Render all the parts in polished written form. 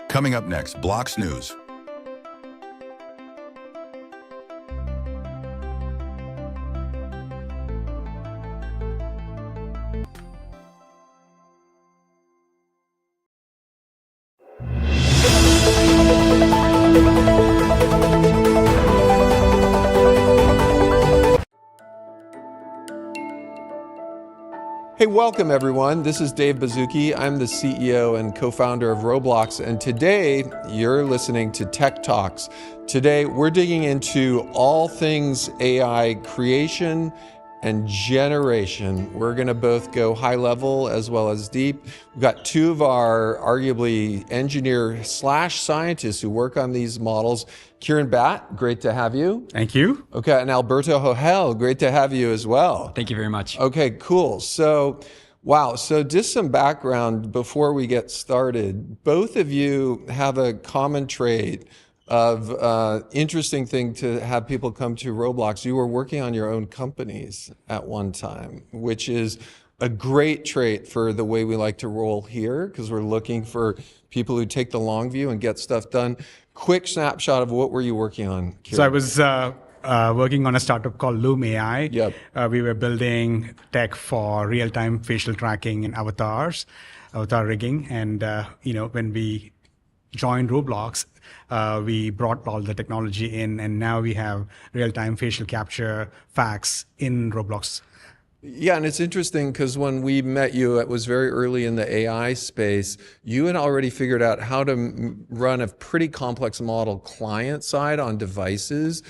Coming up next, Blocks News. Hey, welcome everyone. This is Dave Baszucki. I'm the CEO and co-founder of Roblox, and today you're listening to Tech Talks. Today we're digging into all things AI creation and generation. We're gonna both go high level as well as deep. We've got two of our arguably engineer/scientists who work on these models. Kieran Batt, great to have you. Thank you. Okay, and Alberto Hogel, great to have you as well. Thank you very much. Okay, cool. So, wow. So just some background before we get started. Both of you have a common trait of interesting thing to have people come to Roblox. You were working on your own companies at one time, which is a great trait for the way we like to roll here, because we're looking for people who take the long view and get stuff done. Quick snapshot of what were you working on, Kieran? So I was working on a startup called Loom AI. Yep. We were building tech for real-time facial tracking and avatar rigging. And when we joined Roblox, we brought all the technology in, and now we have real-time facial capture facts in Roblox. Yeah, and it's interesting because when we met you, it was very early in the AI space. You had already figured out how to run a pretty complex model client side on devices,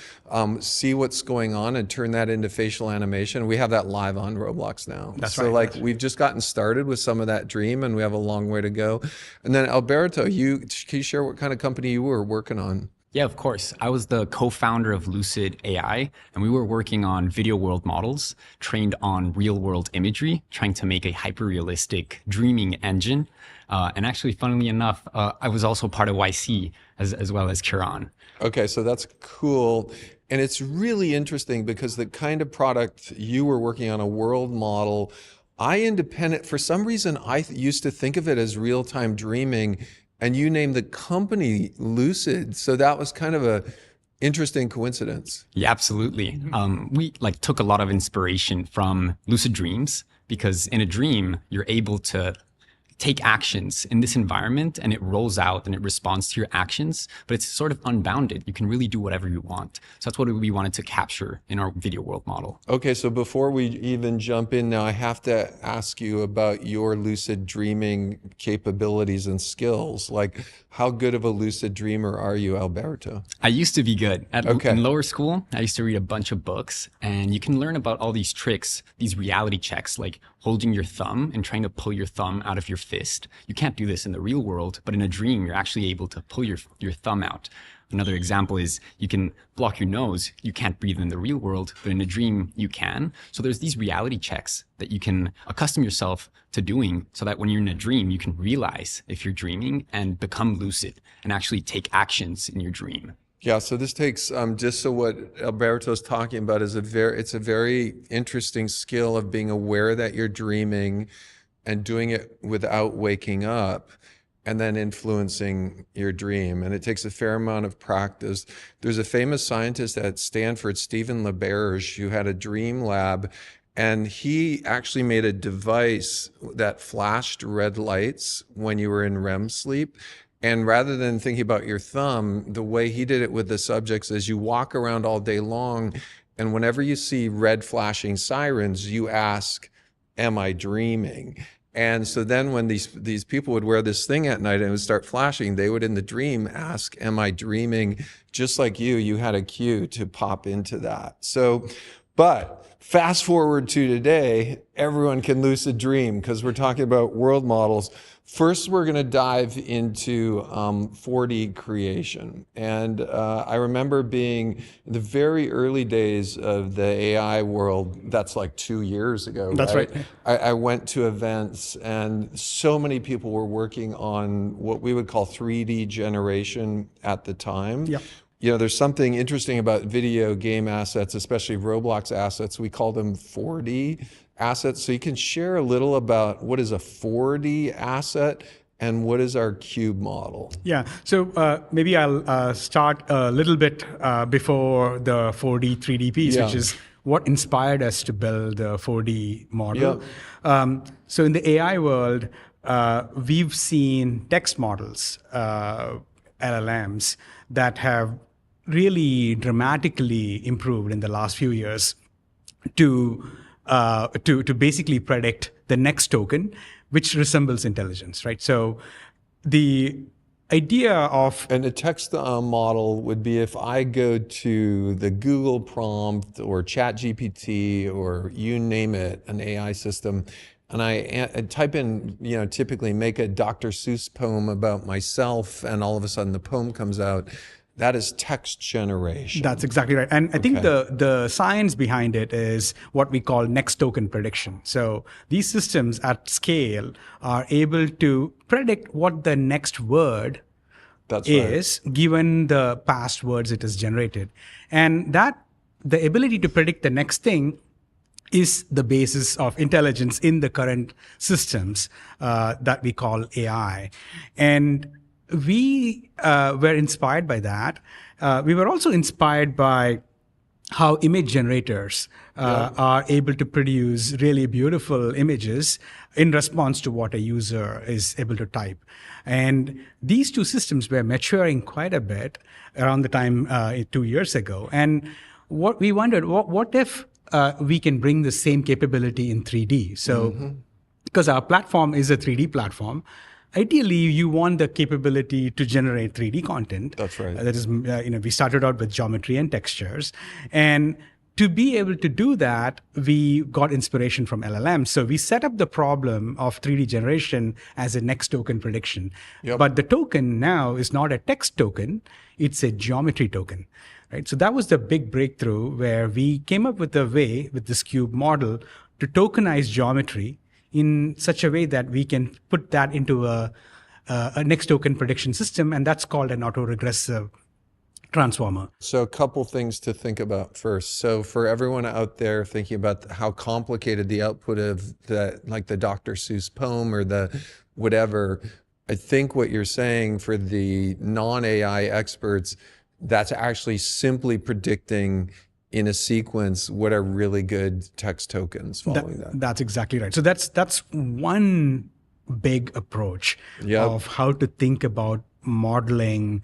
see what's going on and turn that into facial animation. We have that live on Roblox now. That's so right. like we've just gotten started with some of that dream and we have a long way to go. And then Alberto, can you share what kind of company you were working on? Yeah, of course. I was the co-founder of Lucid AI, and we were working on video world models trained on real world imagery, trying to make a hyper-realistic dreaming engine. And actually, funnily enough, I was also part of YC as well as Kieran. Okay, so that's cool. And it's really interesting because the kind of product you were working on, a world model, for some reason, I used to think of it as real-time dreaming, and you named the company Lucid. So that was kind of a interesting coincidence. Yeah, absolutely. We took a lot of inspiration from lucid dreams, because in a dream, you're able to take actions in this environment and it rolls out and it responds to your actions, but it's sort of unbounded. You can really do whatever you want. So that's what we wanted to capture in our video world model. Okay, so before we even jump in now, I have to ask you about your lucid dreaming capabilities and skills. Like, how good of a lucid dreamer are you, Alberto? I used to be good. In lower school, I used to read a bunch of books, and you can learn about all these tricks, these reality checks, like holding your thumb and trying to pull your thumb out of your fist. You can't do this in the real world, but in a dream, you're actually able to pull your thumb out. Another example is you can block your nose. You can't breathe in the real world, but in a dream, you can. So there's these reality checks that you can accustom yourself to doing so that when you're in a dream, you can realize if you're dreaming and become lucid and actually take actions in your dream. Yeah, so this takes, just so what Alberto's talking about is it's a very interesting skill of being aware that you're dreaming and doing it without waking up, and then influencing your dream. And it takes a fair amount of practice. There's a famous scientist at Stanford, Stephen LaBerge, who had a dream lab, and he actually made a device that flashed red lights when you were in REM sleep. And rather than thinking about your thumb, the way he did it with the subjects is you walk around all day long, and whenever you see red flashing sirens, you ask, am I dreaming? And so then when these people would wear this thing at night and it would start flashing, they would in the dream ask, am I dreaming? Just like you had a cue to pop into that. So, but fast forward to today, everyone can lucid dream because we're talking about world models. First, we're going to dive into 4D creation. And I remember being in the very early days of the AI world, that's like 2 years ago. That's right. I went to events and so many people were working on what we would call 3D generation at the time. Yep. You know, there's something interesting about video game assets, especially Roblox assets. We call them 4D assets. So you can share a little about what is a 4D asset and what is our cube model? Yeah, so maybe I'll start a little bit before the 4D, 3D piece, which is what inspired us to build the 4D model. So in the AI world, we've seen text models, LLMs, that have really dramatically improved in the last few years to basically predict the next token, which resembles intelligence, right? So the idea of... And a text model would be if I go to the Google prompt or ChatGPT or you name it, an AI system, and I type in, you know, typically make a Dr. Seuss poem about myself, and all of a sudden the poem comes out. That is text generation. That's exactly right. And I think the science behind it is what we call next token prediction. So these systems at scale are able to predict what the next word is, given the past words it has generated. And that the ability to predict the next thing is the basis of intelligence in the current systems that we call AI. And we were inspired by that. We were also inspired by how image generators are able to produce really beautiful images in response to what a user is able to type. And these two systems were maturing quite a bit around the time 2 years ago. And what we wondered, what if we can bring the same capability in 3D? So, because our platform is a 3D platform, ideally, you want the capability to generate 3D content. That's right. That is, we started out with geometry and textures. And to be able to do that, we got inspiration from LLMs. So we set up the problem of 3D generation as a next token prediction. But the token now is not a text token, it's a geometry token. Right? So that was the big breakthrough where we came up with a way with this cube model to tokenize geometry in such a way that we can put that into a next token prediction system, and that's called an autoregressive transformer. So a couple things to think about first. So for everyone out there thinking about how complicated the output of like the Dr. Seuss poem or the whatever, I think what you're saying for the non-AI experts, that's actually simply predicting in a sequence what are really good text tokens following that. That's exactly right. So that's one big approach of how to think about modeling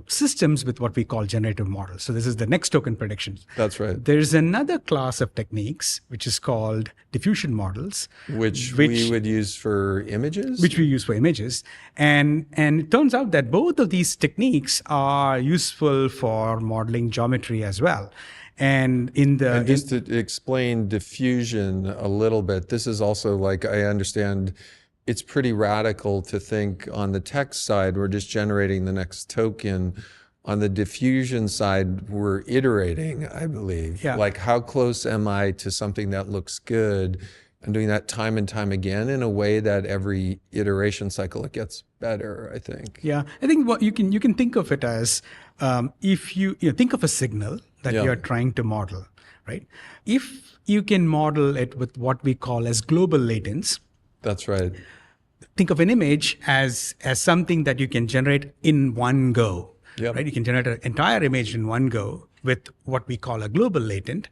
systems with what we call generative models. So this is the next token predictions. That's right. There's another class of techniques which is called diffusion models, which we would use for images. Which we use for images, and it turns out that both of these techniques are useful for modeling geometry as well. And just to explain diffusion a little bit, this is also, like, I understand it's pretty radical to think on the text side, we're just generating the next token. On the diffusion side, we're iterating, I believe. Like, how close am I to something that looks good? And doing that time and time again in a way that every iteration cycle, it gets better, I think. Yeah, I think what you can think of it as, if you think of a signal that you're trying to model, right? If you can model it with what we call as global latents. That's right. Think of an image as something that you can generate in one go, right? You can generate an entire image in one go with what we call a global latent.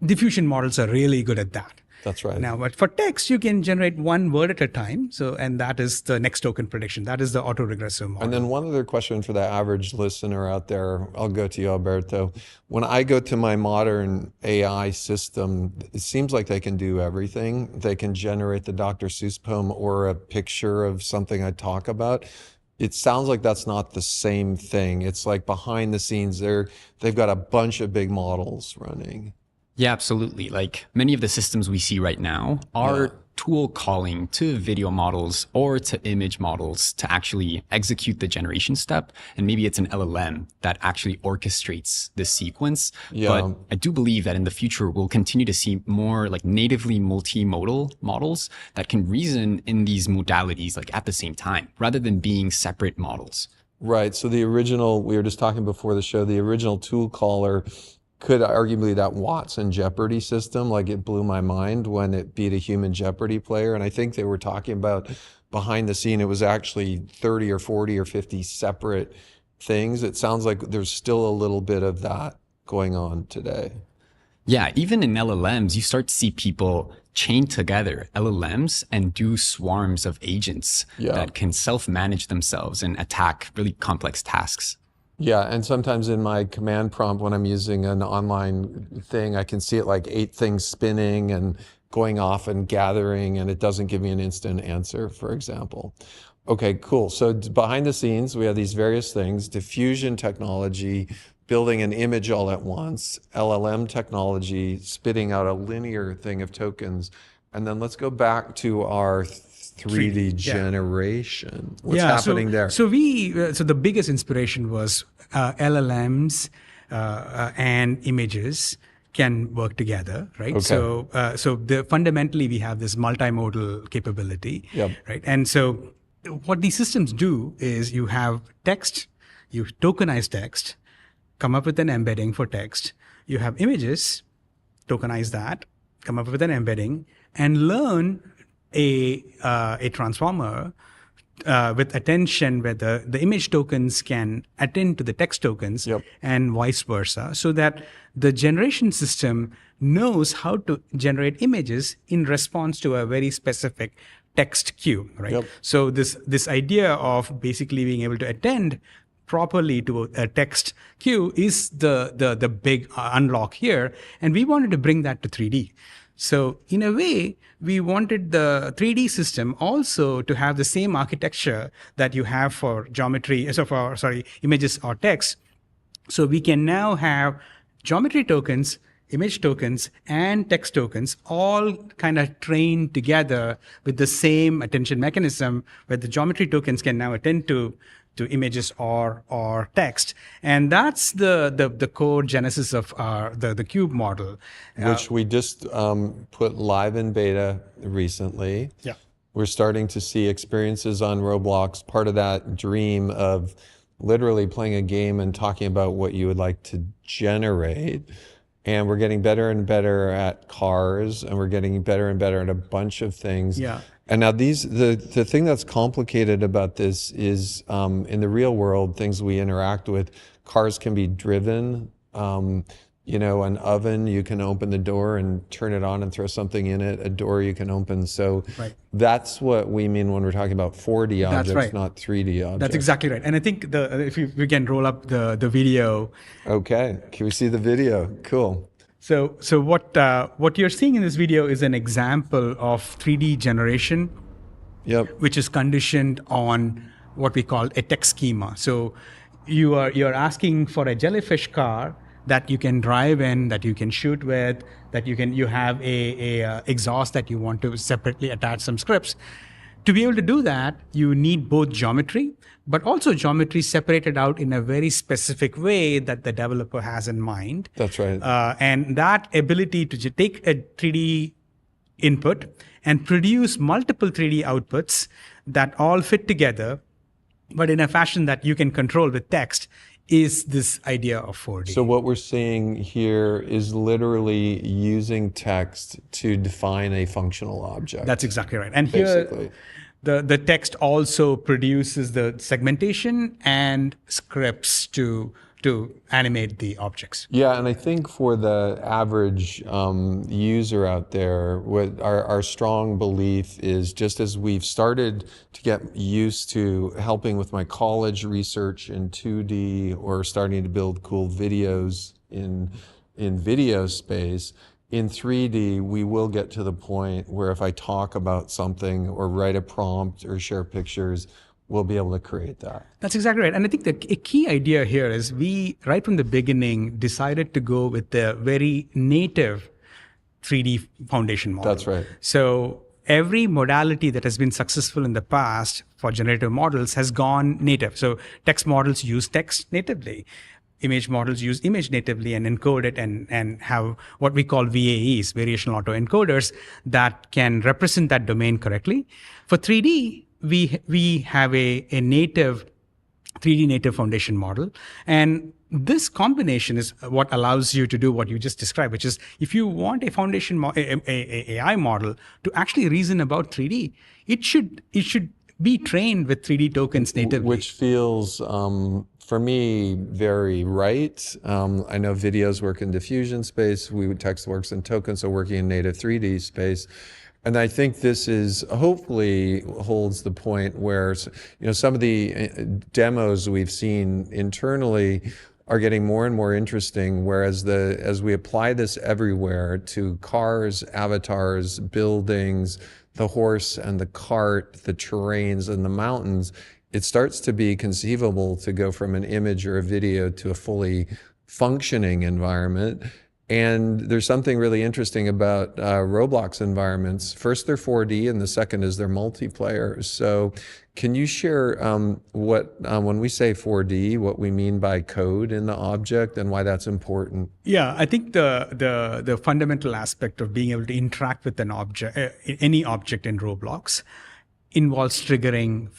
Diffusion models are really good at that. That's right. Now, but for text, you can generate one word at a time. So, and that is the next token prediction. That is the autoregressive model. And then one other question for the average listener out there, I'll go to you, Alberto. When I go to my modern AI system, it seems like they can do everything. They can generate the Dr. Seuss poem or a picture of something I talk about. It sounds like that's not the same thing. It's like behind the scenes, they've got a bunch of big models running. Yeah, absolutely. Like many of the systems we see right now are tool calling to video models or to image models to actually execute the generation step. And maybe it's an LLM that actually orchestrates this sequence. But I do believe that in the future, we'll continue to see more like natively multimodal models that can reason in these modalities like at the same time, rather than being separate models. Right. So the original, we were just talking before the show, the original tool caller could arguably that Watson Jeopardy system, like it blew my mind when it beat a human Jeopardy player. And I think they were talking about behind the scene, it was actually 30 or 40 or 50 separate things. It sounds like there's still a little bit of that going on today. Yeah, even in LLMs, you start to see people chain together LLMs and do swarms of agents that can self-manage themselves and attack really complex tasks. Yeah, and sometimes in my command prompt when I'm using an online thing, I can see it like 8 things spinning and going off and gathering, and it doesn't give me an instant answer, for example. Okay, cool. So behind the scenes, we have these various things: diffusion technology, building an image all at once, LLM technology, spitting out a linear thing of tokens. And then let's go back to our 3D generation. What's happening there? So the biggest inspiration was LLMs and images can work together, right? Okay. So fundamentally we have this multimodal capability, right? And so what these systems do is you have text, you tokenize text, come up with an embedding for text. You have images, tokenize that, come up with an embedding, and learn a transformer with attention where the image tokens can attend to the text tokens and vice versa, so that the generation system knows how to generate images in response to a very specific text queue, right? So this idea of basically being able to attend properly to a text queue is the big unlock here. And we wanted to bring that to 3D. So in a way, we wanted the 3D system also to have the same architecture that you have for geometry, images or text. So we can now have geometry tokens, image tokens, and text tokens all kind of trained together with the same attention mechanism, where the geometry tokens can now attend to images or text. And that's the core genesis of the cube model. Which we just put live in beta recently. Yeah. We're starting to see experiences on Roblox, part of that dream of literally playing a game and talking about what you would like to generate. And we're getting better and better at cars, and we're getting better and better at a bunch of things. Yeah. And now the thing that's complicated about this is in the real world, things we interact with, cars can be driven. You know, an oven, you can open the door and turn it on and throw something in it. A door you can open. So that's what we mean when we're talking about 4D objects, not 3D objects. That's exactly right. And I think if we can roll up the video. Okay, can we see the video? Cool. So what you're seeing in this video is an example of 3D generation, which is conditioned on what we call a text schema. So you're asking for a jellyfish car that you can drive in, that you can shoot with, that you have a exhaust that you want to separately attach some scripts. To be able to do that, you need both geometry, but also geometry separated out in a very specific way that the developer has in mind. That's right. And that ability to take a 3D input and produce multiple 3D outputs that all fit together, but in a fashion that you can control with text, is this idea of 4D. So what we're seeing here is literally using text to define a functional object. That's exactly right. And basically, here, the text also produces the segmentation and scripts to animate the objects. Yeah, and I think for the average user out there, what our strong belief is, just as we've started to get used to helping with my college research in 2D or starting to build cool videos in video space, in 3D, we will get to the point where if I talk about something or write a prompt or share pictures, we'll be able to create that. That's exactly right. And I think a key idea here is we, right from the beginning, decided to go with the very native 3D foundation model. That's right. So every modality that has been successful in the past for generative models has gone native. So text models use text natively. Image models use image natively and encode it and have what we call VAEs, variational autoencoders, that can represent that domain correctly. For 3D, we have a native 3D native foundation model. And this combination is what allows you to do what you just described, which is if you want a foundation AI model to actually reason about 3D, it should be trained with 3D tokens natively. Which feels, for me, very right. I know videos work in diffusion space. Text works in tokens, so working in native 3D space. And I think this is hopefully holds the point where, some of the demos we've seen internally are getting more and more interesting, whereas as we apply this everywhere to cars, avatars, buildings, the horse and the cart, the terrains and the mountains, it starts to be conceivable to go from an image or a video to a fully functioning environment. And there's something really interesting about Roblox environments. First, they're 4D, and the second is they're multiplayer. So can you share when we say 4D, what we mean by code in the object and why that's important? Yeah, I think the fundamental aspect of being able to interact with an object, any object in Roblox, involves triggering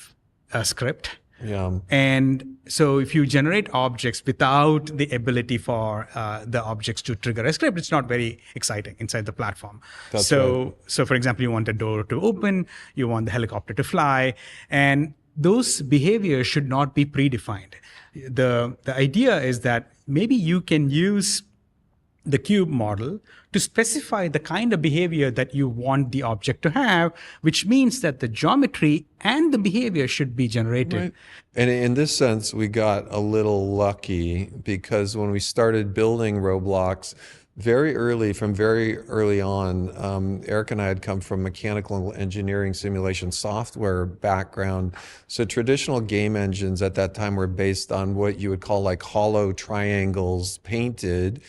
a script. Yeah. And so if you generate objects without the ability for the objects to trigger a script, it's not very exciting inside the platform. That's so, right. So for example, you want the door to open, you want the helicopter to fly, and those behaviors should not be predefined. The idea is that maybe you can use the cube model to specify the kind of behavior that you want the object to have, which means that the geometry and the behavior should be generated. Right. And in this sense, we got a little lucky because when we started building Roblox, from very early on, Eric and I had come from mechanical engineering simulation software background. So traditional game engines at that time were based on what you would call like hollow triangles painted.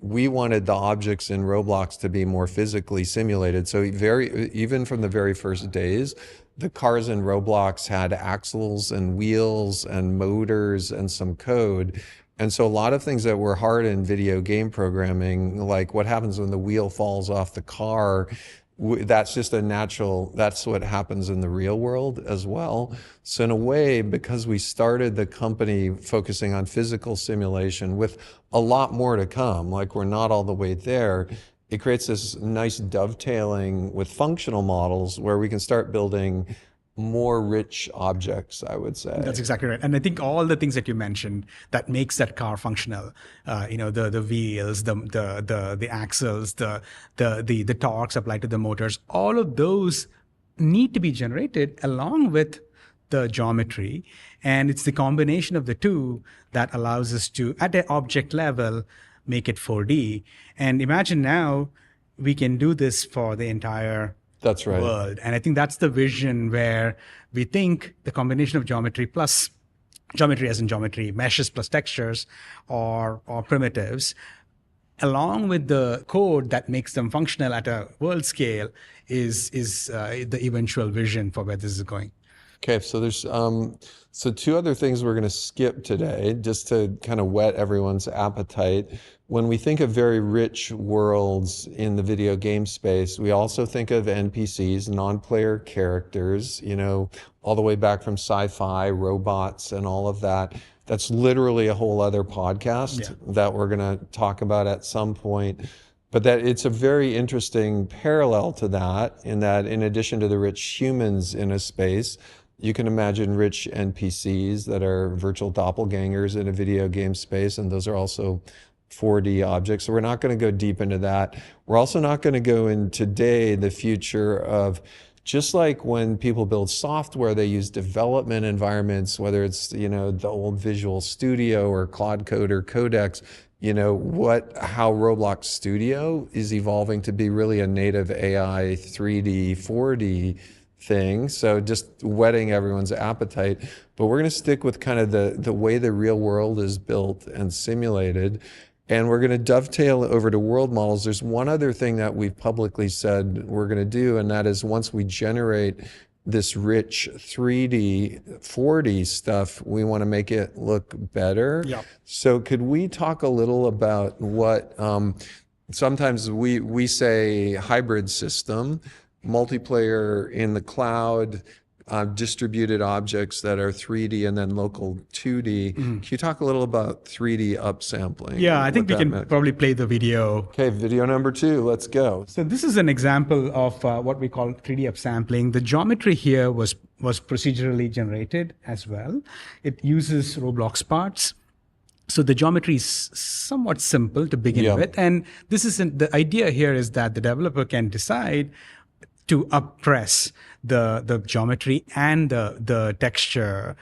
We wanted the objects in Roblox to be more physically simulated. So even from the very first days, the cars in Roblox had axles and wheels and motors and some code. And so a lot of things that were hard in video game programming, like what happens when the wheel falls off the car, that's just that's what happens in the real world as well. So in a way, because we started the company focusing on physical simulation with a lot more to come, like we're not all the way there, it creates this nice dovetailing with functional models where we can start building more rich objects, I would say. That's exactly right. And I think all the things that you mentioned that makes that car functional, the wheels, the axles, the torques applied to the motors, all of those need to be generated along with the geometry. And it's the combination of the two that allows us to, at an object level, make it 4D. And imagine now we can do this for the entire That's right. world. And I think that's the vision where we think the combination of geometry plus geometry as in geometry, meshes plus textures or primitives, along with the code that makes them functional at a world scale is the eventual vision for where this is going. Okay, so there's two other things we're going to skip today, just to kind of whet everyone's appetite. When we think of very rich worlds in the video game space, we also think of NPCs, non-player characters, all the way back from sci-fi, robots, and all of that. That's literally a whole other podcast that we're going to talk about at some point. But that it's a very interesting parallel to that, in that in addition to the rich humans in a space, you can imagine rich NPCs that are virtual doppelgangers in a video game space, and those are also 4D objects. So we're not going to go deep into that. We're also not going to go in today the future of, just like when people build software, they use development environments, whether it's, the old Visual Studio or Claude Code or Codex, how Roblox Studio is evolving to be really a native AI 3D, 4D thing. So just whetting everyone's appetite. But we're going to stick with kind of the way the real world is built and simulated. And we're going to dovetail over to world models. There's one other thing that we've publicly said we're going to do, and that is once we generate this rich 3D, 4D stuff, we want to make it look better. Yep. So could we talk a little about what sometimes we say hybrid system, multiplayer in the cloud, distributed objects that are 3D and then local 2D. Can you talk a little about 3D upsampling? Yeah, I think we can probably play the video. Okay, video number 2, let's go. So this is an example of what we call 3D upsampling. The geometry here was procedurally generated as well. It uses Roblox parts. So the geometry is somewhat simple to begin with. And this isn't, the idea here is that the developer can decide to uppress the geometry and the texture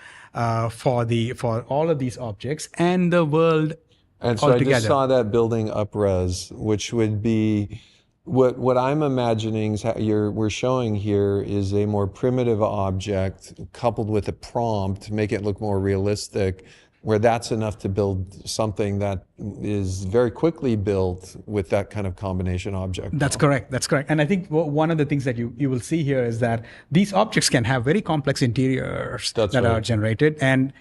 for all of these objects and the world and so altogether. I just saw that building upres, which would be what I'm imagining is we're showing here is a more primitive object coupled with a prompt to make it look more realistic, where that's enough to build something that is very quickly built with that kind of combination object. That's correct. That's correct. And I think one of the things that you will see here is that these objects can have very complex interiors are generated, and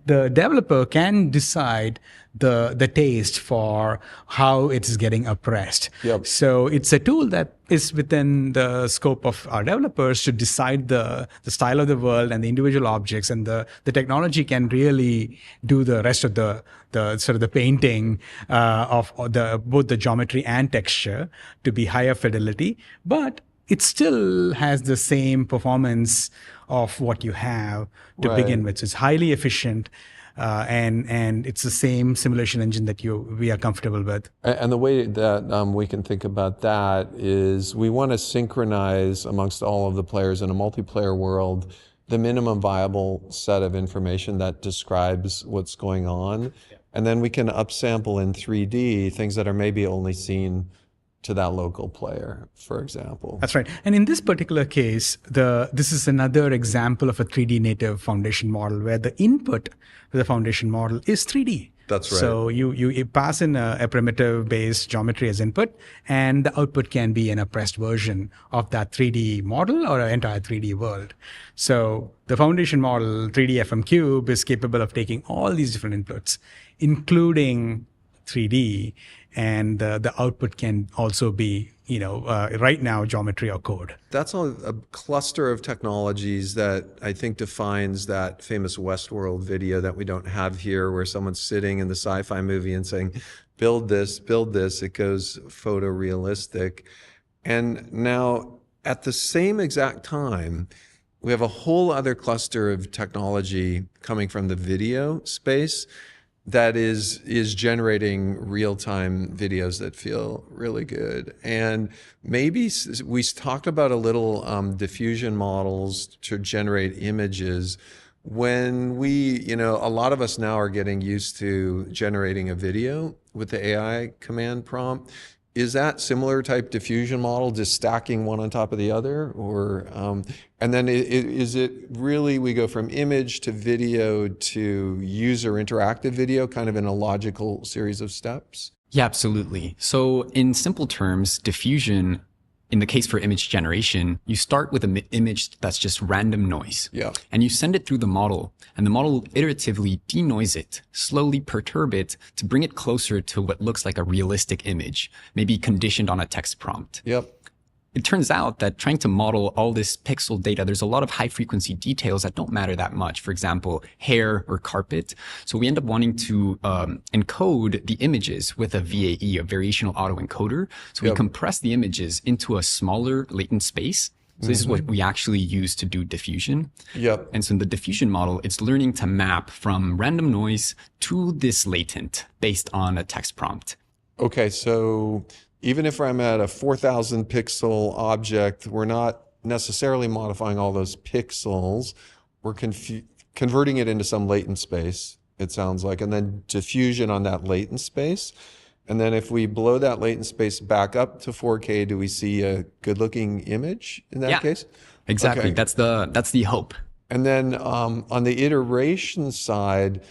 the developer can decide the taste for how it is getting oppressed. So it's a tool that is within the scope of our developers to decide the style of the world and the individual objects, and the technology can really do the rest of the sort of the painting of both the geometry and texture to be higher fidelity, but it still has the same performance of what you have to begin with. So it's highly efficient. And it's the same simulation engine that we are comfortable with. And the way that we can think about that is we want to synchronize amongst all of the players in a multiplayer world the minimum viable set of information that describes what's going on. And then we can upsample in 3D things that are maybe only seen to that local player, for example. That's right. And in this particular case, this is another example of a 3D native foundation model where the input for the foundation model is 3D. That's right. So you pass in a primitive-based geometry as input, and the output can be an oppressed version of that 3D model or an entire 3D world. So the foundation model, 3D FM Cube, is capable of taking all these different inputs, including 3D, and the output can also be, right now, geometry or code. That's a cluster of technologies that I think defines that famous Westworld video that we don't have here, where someone's sitting in the sci-fi movie and saying, build this, it goes photorealistic. And now, at the same exact time, we have a whole other cluster of technology coming from the video space that is generating real-time videos that feel really good. And maybe we talked about a little diffusion models to generate images. When a lot of us now are getting used to generating a video with the AI command prompt. Is that similar type diffusion model, just stacking one on top of the other? Or, and then is it really, we go from image to video to user interactive video, kind of in a logical series of steps? Yeah, absolutely. So in simple terms, diffusion, in the case for image generation, you start with an image that's just random noise. And you send it through the model, and the model iteratively denoise it, slowly perturb it to bring it closer to what looks like a realistic image, maybe conditioned on a text prompt. It turns out that trying to model all this pixel data, there's a lot of high frequency details that don't matter that much. For example, hair or carpet. So we end up wanting to encode the images with a VAE, a variational autoencoder. So we compress the images into a smaller latent space. So this is what we actually use to do diffusion. And so in the diffusion model, it's learning to map from random noise to this latent based on a text prompt. Okay, so even if I'm at a 4,000 pixel object, we're not necessarily modifying all those pixels. We're converting it into some latent space, it sounds like, and then diffusion on that latent space. And then if we blow that latent space back up to 4K, do we see a good looking image in that case? Exactly. That's the hope. And then on the iteration side,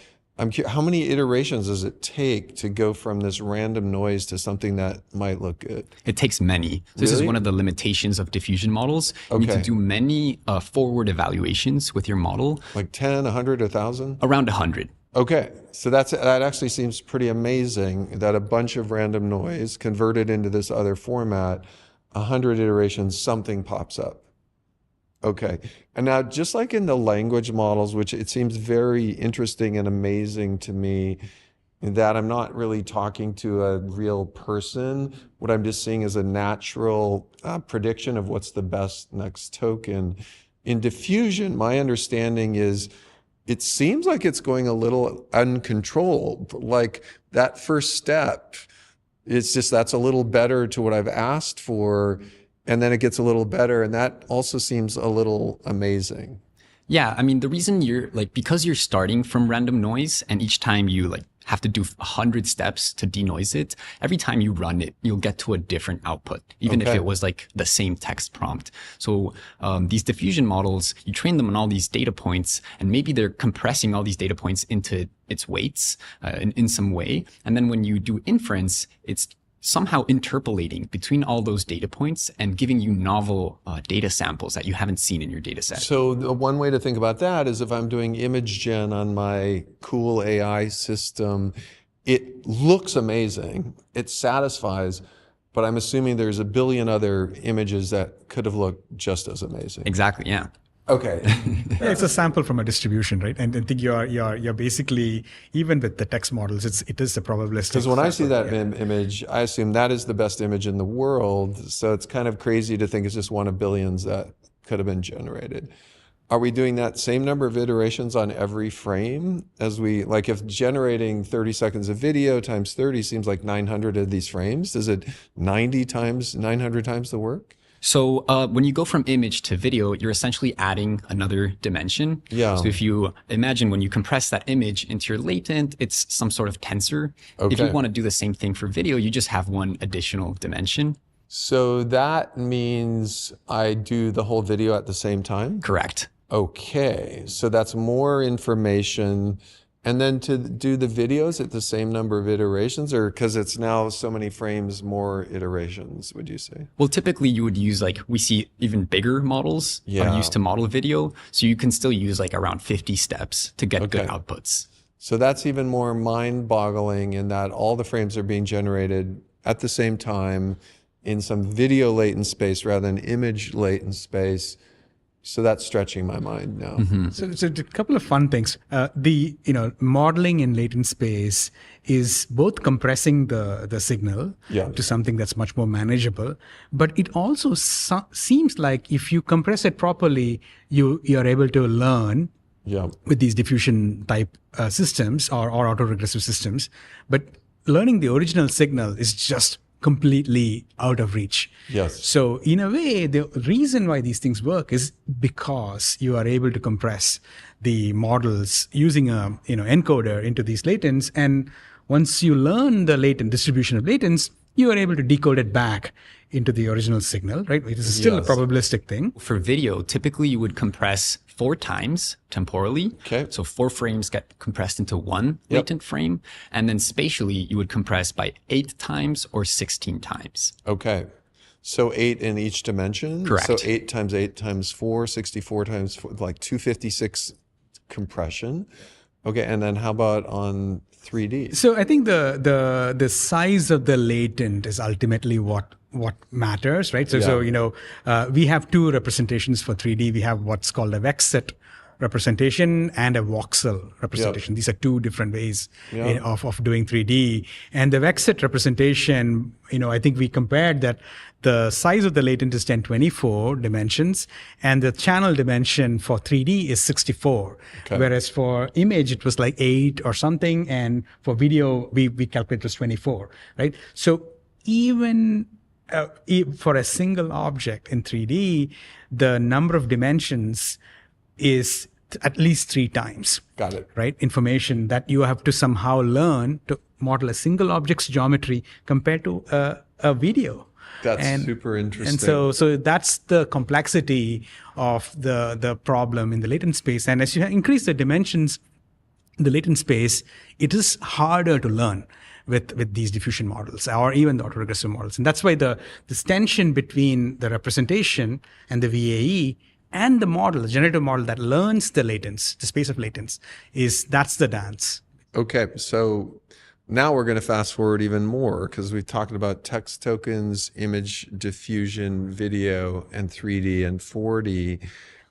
how many iterations does it take to go from this random noise to something that might look good? It takes many. This is one of the limitations of diffusion models. You need to do many forward evaluations with your model. Like 10, 100, 1,000? Around 100. Okay, so that actually seems pretty amazing that a bunch of random noise converted into this other format, 100 iterations, something pops up. Okay. And now, just like in the language models, which it seems very interesting and amazing to me, in that I'm not really talking to a real person. What I'm just seeing is a natural prediction of what's the best next token. In diffusion, my understanding is it seems like it's going a little uncontrolled. Like that first step, it's just that's a little better to what I've asked for. And then it gets a little better. And that also seems a little amazing. Yeah, I mean, the reason you're like, because you're starting from random noise and each time you like have to do 100 steps to denoise it, every time you run it, you'll get to a different output, even if it was like the same text prompt. So these diffusion models, you train them on all these data points, and maybe they're compressing all these data points into its weights in some way. And then when you do inference, it's somehow interpolating between all those data points and giving you novel data samples that you haven't seen in your data set. So the one way to think about that is if I'm doing image gen on my cool AI system, it looks amazing, it satisfies, but I'm assuming there's a billion other images that could have looked just as amazing. Exactly, yeah. Okay. Yeah, it's a sample from a distribution, right? And I think you're basically, even with the text models, it is a probabilistic. Because when I see that image, I assume that is the best image in the world. So it's kind of crazy to think it's just one of billions that could have been generated. Are we doing that same number of iterations on every frame as we, like if generating 30 seconds of video times 30 seems like 900 of these frames, is it 90 times, 900 times the work? So when you go from image to video, you're essentially adding another dimension. Yeah. So if you imagine when you compress that image into your latent, it's some sort of tensor. Okay. If you want to do the same thing for video, you just have one additional dimension. So that means I do the whole video at the same time? Correct. Okay, so that's more information. And then to do the videos at the same number of iterations, or because it's now so many frames, more iterations, would you say? Well, typically you would use like, we see even bigger models are used to model video. So you can still use like around 50 steps to get good outputs. So that's even more mind-boggling in that all the frames are being generated at the same time in some video latent space rather than image latent space. So that's stretching my mind now. Mm-hmm. So a couple of fun things. The modeling in latent space is both compressing the signal to something that's much more manageable, but it also seems like if you compress it properly, you're able to learn with these diffusion type systems or autoregressive systems. But learning the original signal is just completely out of reach. Yes. So in a way, the reason why these things work is because you are able to compress the models using a encoder into these latents. And once you learn the latent distribution of latents, you are able to decode it back into the original signal, right? It is still a probabilistic thing. For video, typically you would compress 4 times temporally. Okay. So 4 frames get compressed into one latent frame. And then spatially, you would compress by 8 times or 16 times. Okay. So 8 in each dimension? Correct. So 8 times 4, 64 times 4, like 256 compression. Okay, and then how about on 3D? So I think the size of the latent is ultimately what matters, right? So we have 2 representations for 3D. We have what's called a vexet representation and a voxel representation. These are 2 different ways of doing 3D. And the vexet representation, I think we compared that the size of the latent is 1024 dimensions, and the channel dimension for 3D is 64. Okay. Whereas for image, it was like 8 or something, and for video, we calculated it was 24, right? So even for a single object in 3D, the number of dimensions is at least 3 times. Got it. Right? Information that you have to somehow learn to model a single object's geometry compared to a video. That's super interesting. And so that's the complexity of the problem in the latent space. And as you increase the dimensions, the latent space, it is harder to learn with these diffusion models or even the autoregressive models. And that's why this tension between the representation and the VAE and the model, the generative model that learns the latents, the space of latents, that's the dance. Okay, so Now we're going to fast forward even more because we've talked about text tokens, image diffusion, video, and 3D and 4D.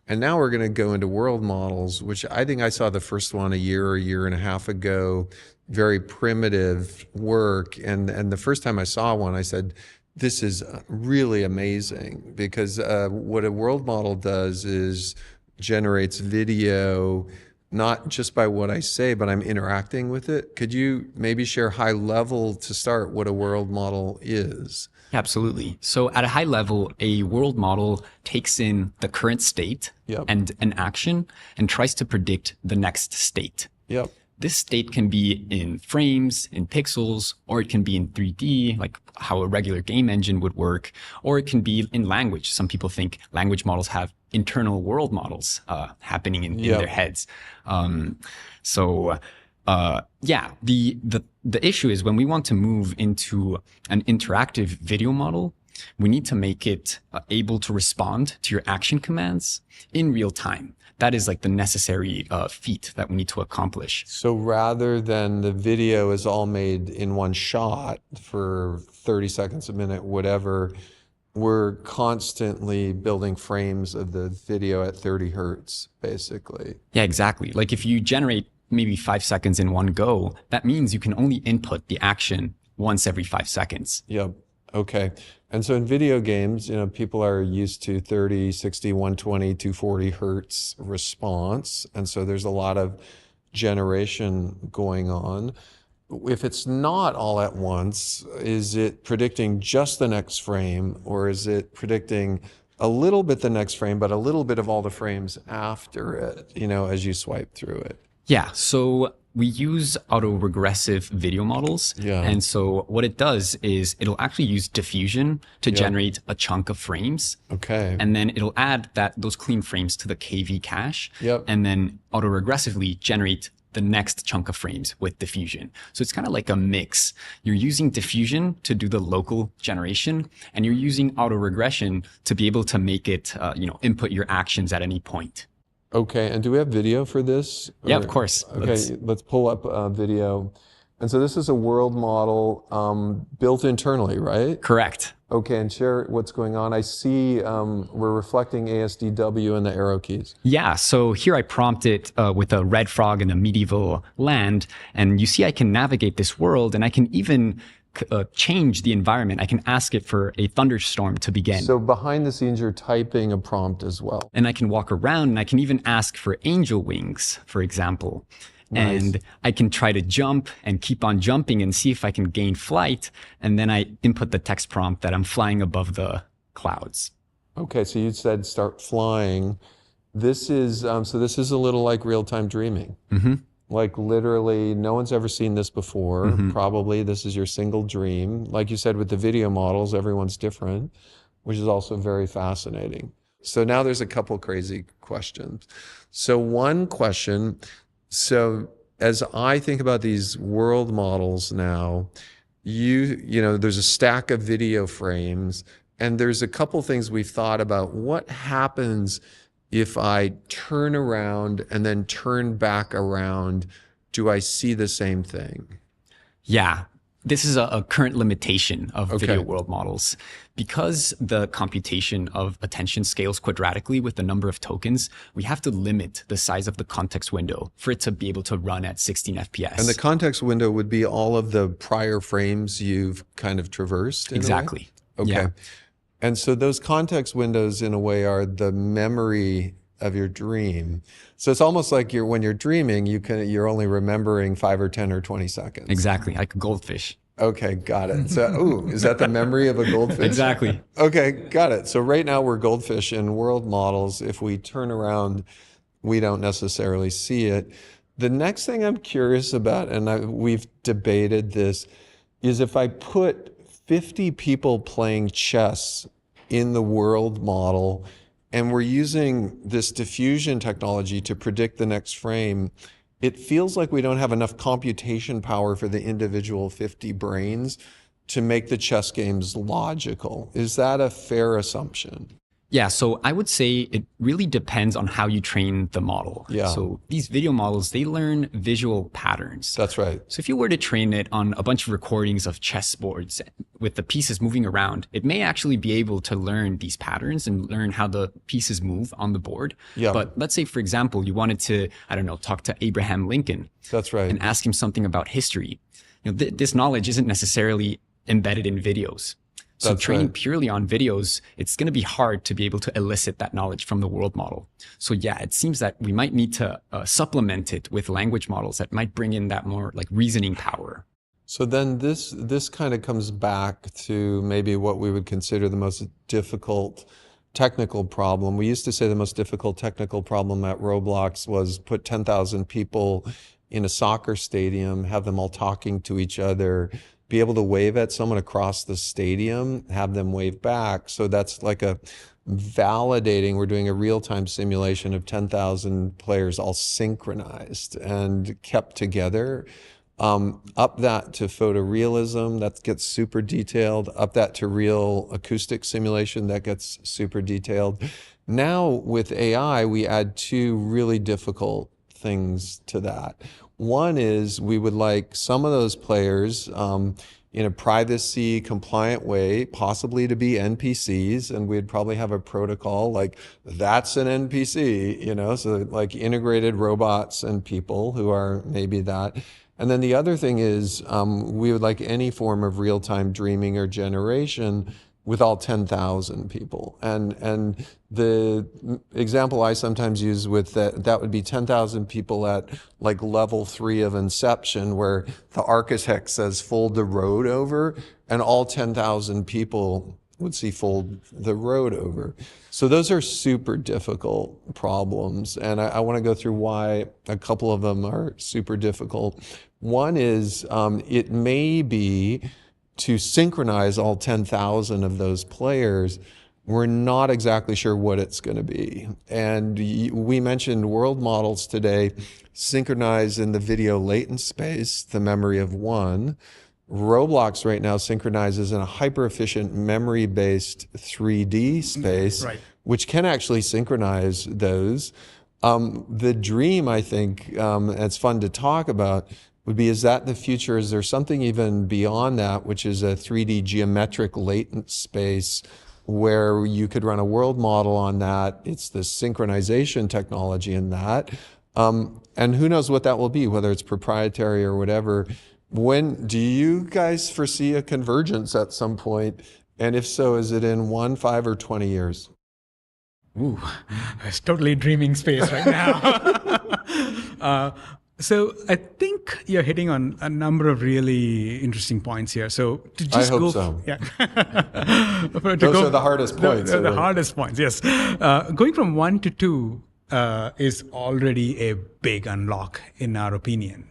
And now we're going to go into world models, which I think I saw the first one a year and a half ago, very primitive work. And the first time I saw one, I said, this is really amazing, because what a world model does is generates video, not just by what I say, but I'm interacting with it. Could you maybe share high level to start what a world model is? Absolutely. So at a high level, a world model takes in the current state and an action and tries to predict the next state. Yep. This state can be in frames, in pixels, or it can be in 3D, like how a regular game engine would work, or it can be in language. Some people think language models have internal world models happening in their heads. The issue is when we want to move into an interactive video model, we need to make it able to respond to your action commands in real time. That is like the necessary feat that we need to accomplish. So rather than the video is all made in one shot for 30 seconds, a minute, whatever, we're constantly building frames of the video at 30 hertz, basically. Yeah, exactly. Like if you generate maybe 5 seconds in one go, that means you can only input the action once every 5 seconds. Yep. Okay. And so in video games, people are used to 30, 60, 120, 240 hertz response. And so there's a lot of generation going on. If it's not all at once, is it predicting just the next frame, or is it predicting a little bit the next frame, but a little bit of all the frames after it, as you swipe through it? Yeah. So we use autoregressive video models. Yeah. And so what it does is it'll actually use diffusion to generate a chunk of frames. Okay. And then it'll add those clean frames to the KV cache. Yep. And then autoregressively generate the next chunk of frames with diffusion. So it's kind of like a mix. You're using diffusion to do the local generation, and you're using autoregression to be able to make it, input your actions at any point. Okay, and do we have video for this? Yeah, of course. Okay, let's pull up video. And so this is a world model built internally, right? Correct. Okay, and share what's going on. I see we're reflecting ASDW in the arrow keys. Yeah, so here I prompt it with a red frog in a medieval land, and you see I can navigate this world, and I can even change the environment. I can ask it for a thunderstorm to begin. So behind the scenes, you're typing a prompt as well. And I can walk around, and I can even ask for angel wings, for example. Nice. And I can try to jump and keep on jumping and see if I can gain flight. And then I input the text prompt that I'm flying above the clouds. Okay, so you said start flying. This is this is a little like real-time dreaming. Mm-hmm. Like literally, no one's ever seen this before. Mm-hmm. Probably this is your single dream. Like you said, with the video models, everyone's different, which is also very fascinating. So now there's a couple crazy questions. So one question, so as I think about these world models now, there's a stack of video frames, and there's a couple things we've thought about. What happens if I turn around and then turn back around? Do I see the same thing? Yeah, this is a current limitation of video world models. Because the computation of attention scales quadratically with the number of tokens, we have to limit the size of the context window for it to be able to run at 16 FPS. And the context window would be all of the prior frames you've kind of traversed? Exactly. Okay. Yeah. And so those context windows, in a way, are the memory of your dream. So it's almost like when you're dreaming, you're only remembering 5 or 10 or 20 seconds. Exactly, like a goldfish. Okay, got it. So, is that the memory of a goldfish? Exactly. Okay, got it. So right now we're goldfish in world models. If we turn around, we don't necessarily see it. The next thing I'm curious about, and we've debated this, is if I put 50 people playing chess in the world model, and we're using this diffusion technology to predict the next frame, it feels like we don't have enough computation power for the individual 50 brains to make the chess games logical. Is that a fair assumption? Yeah, so I would say it really depends on how you train the model. Yeah. So these video models, they learn visual patterns. That's right. So if you were to train it on a bunch of recordings of chessboards with the pieces moving around, it may actually be able to learn these patterns and learn how the pieces move on the board. Yeah. But let's say, for example, you wanted to, I don't know, talk to Abraham Lincoln. That's right. And ask him something about history. This knowledge isn't necessarily embedded in videos. So training purely on videos, it's going to be hard to be able to elicit that knowledge from the world model. So yeah, it seems that we might need to supplement it with language models that might bring in that more like reasoning power. So then this kind of comes back to maybe what we would consider the most difficult technical problem. We used to say the most difficult technical problem at Roblox was put 10,000 people in a soccer stadium, have them all talking to each other, be able to wave at someone across the stadium, have them wave back. So that's like a validating, we're doing a real-time simulation of 10,000 players all synchronized and kept together. Up that to photorealism, that gets super detailed. Up that to real acoustic simulation, that gets super detailed. Now with AI, we add two really difficult things to that. One is we would like some of those players in a privacy compliant way, possibly to be NPCs, and we'd probably have a protocol like that's an NPC, you know, so like integrated robots and people who are maybe that. And then the other thing is we would like any form of real-time dreaming or generation with all 10,000 people. And the example I sometimes use with that would be 10,000 people at like level 3 of Inception, where the architect says fold the road over, and all 10,000 people would see fold the road over. So those are super difficult problems. And I want to go through why a couple of them are super difficult. One is it may be to synchronize all 10,000 of those players, we're not exactly sure what it's going to be. And we mentioned world models today synchronize in the video latent space, the memory of one. Roblox right now synchronizes in a hyper-efficient memory-based 3D space, right, which can actually synchronize those. The dream, I think, it's fun to talk about, would be, is that the future? Is there something even beyond that, which is a 3D geometric latent space where you could run a world model on that? It's the synchronization technology in that. And who knows what that will be, whether it's proprietary or whatever. When do you guys foresee a convergence at some point? And if so, is it in 1, 5, or 20 years? Ooh, it's totally dreaming space right now. So I think you're hitting on a number of really interesting points here. So to just I hope so. Yeah. Those are the hardest points. The hardest points, yes. Going from 1 to 2 is already a big unlock, in our opinion,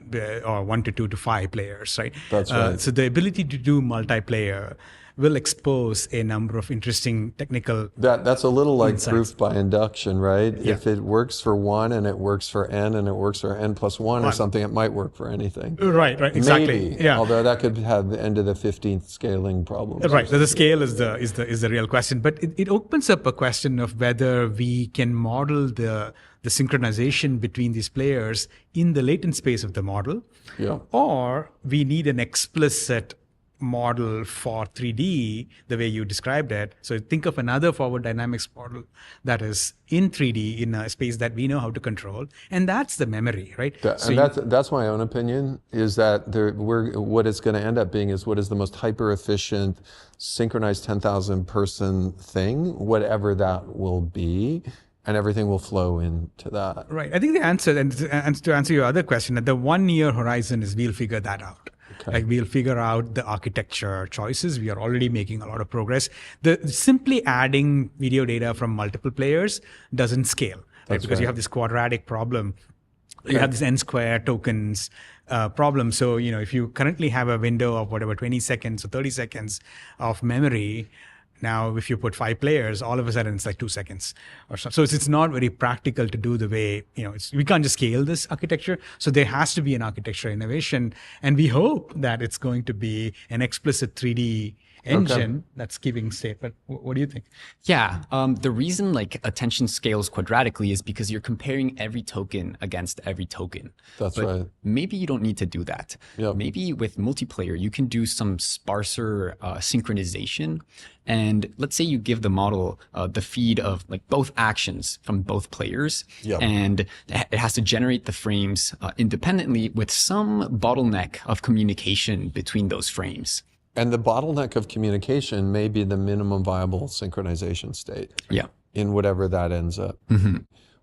or 1 to 2 to 5 players, right? That's right. So the ability to do multiplayer will expose a number of interesting technical That's a little like insights. proof by induction, right? Yeah. If it works for 1 and it works for n and it works for n plus 1 or something, it might work for anything. Right, exactly. Maybe, yeah. although that could have the end of the 15th scaling problem. Right, so the scale is the real question, but it opens up a question of whether we can model the synchronization between these players in the latent space of the model, Yeah. or we need an explicit model for 3D, the way you described it. So think of another forward dynamics model that is in 3D in a space that we know how to control, and that's the memory, right? That's my own opinion, is that what it's going to end up being is what is the most hyper efficient synchronized 10,000 person thing, whatever that will be. And everything will flow into that. Right. I think the answer, and to answer your other question, the 1 year horizon is we'll figure that out. Okay. Like we'll figure out the architecture choices. We are already making a lot of progress. Simply adding video data from multiple players doesn't scale, right? Because you have this quadratic problem. You have this n square tokens problem. So, if you currently have a window of whatever, 20 seconds or 30 seconds of memory, now, if you put 5 players, all of a sudden it's like 2 seconds or so. So it's not very practical to do the way, we can't just scale this architecture. So there has to be an architecture innovation. And we hope that it's going to be an explicit 3D engine that's keeping state. But what do you think? Yeah, the reason like attention scales quadratically is because you're comparing every token against every token. That's but right. Maybe you don't need to do that. Yep. Maybe with multiplayer, you can do some sparser synchronization. And let's say you give the model the feed of like both actions from both players, Yep. and it has to generate the frames independently with some bottleneck of communication between those frames. And the bottleneck of communication may be the minimum viable synchronization state. Yeah. In whatever that ends up.